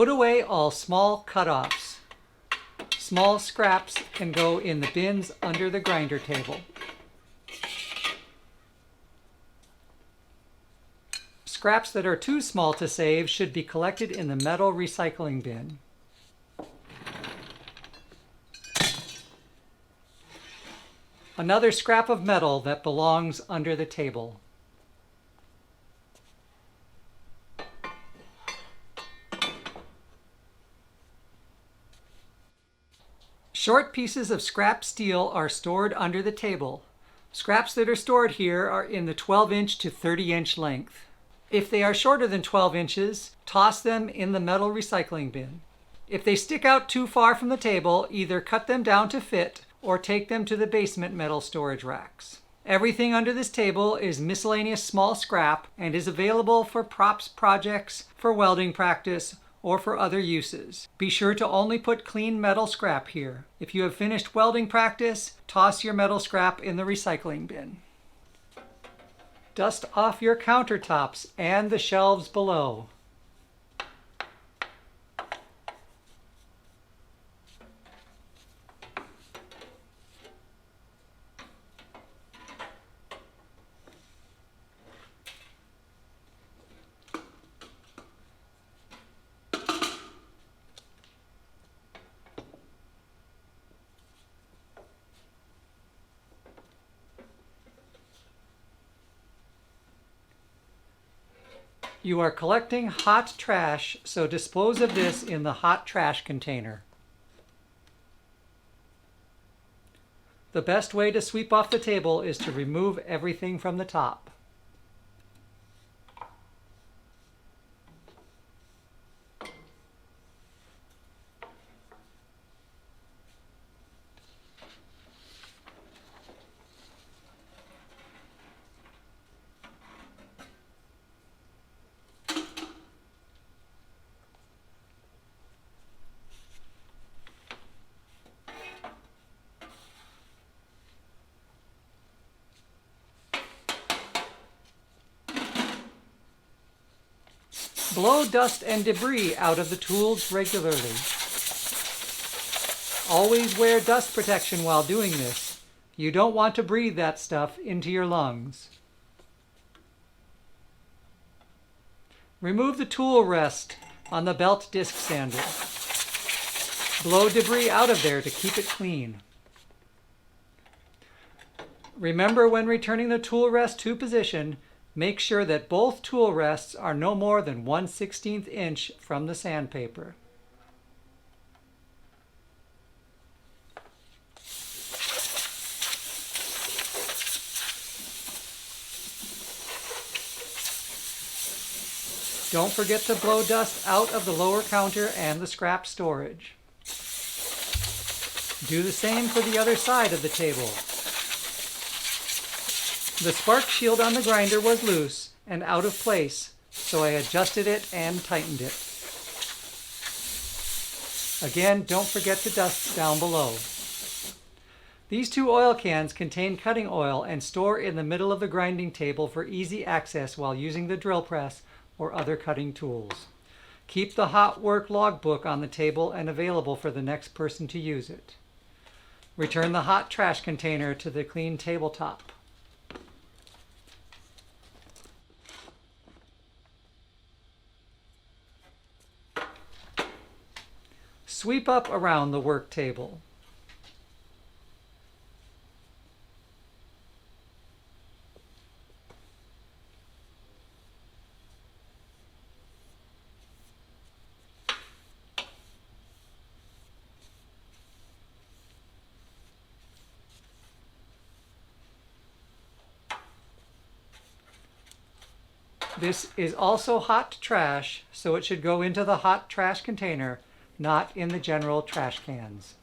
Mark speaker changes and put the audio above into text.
Speaker 1: Put away all small cutoffs. Small scraps can go in the bins under the grinder table. Scraps that are too small to save should be collected in the metal recycling bin. Another scrap of metal that belongs under the table. Short pieces of scrap steel are stored under the table. Scraps that are stored here are in the 12-inch to 30-inch length. If they are shorter than 12 inches, toss them in the metal recycling bin. If they stick out too far from the table, either cut them down to fit or take them to the basement metal storage racks. Everything under this table is miscellaneous small scrap and is available for props projects, for welding practice, or for other uses. Be sure to only put clean metal scrap here. If you have finished welding practice, toss your metal scrap in the recycling bin. Dust off your countertops and the shelves below. You are collecting hot trash, so dispose of this in the hot trash container. The best way to sweep off the table is to remove everything from the top. Blow dust and debris out of the tools regularly. Always wear dust protection while doing this. You don't want to breathe that stuff into your lungs. Remove the tool rest on the belt disc sander. Blow debris out of there to keep it clean. Remember, when returning the tool rest to position, make sure that both tool rests are no more than 1/16 inch from the sandpaper. Don't forget to blow dust out of the lower counter and the scrap storage. Do the same for the other side of the table. The spark shield on the grinder was loose and out of place, so I adjusted it and tightened it. Again, don't forget to dust down below. These two oil cans contain cutting oil and store in the middle of the grinding table for easy access while using the drill press or other cutting tools. Keep the hot work logbook on the table and available for the next person to use it. Return the hot trash container to the clean tabletop. Sweep up around the work table. This is also hot trash, so it should go into the hot trash container, not in the general trash cans.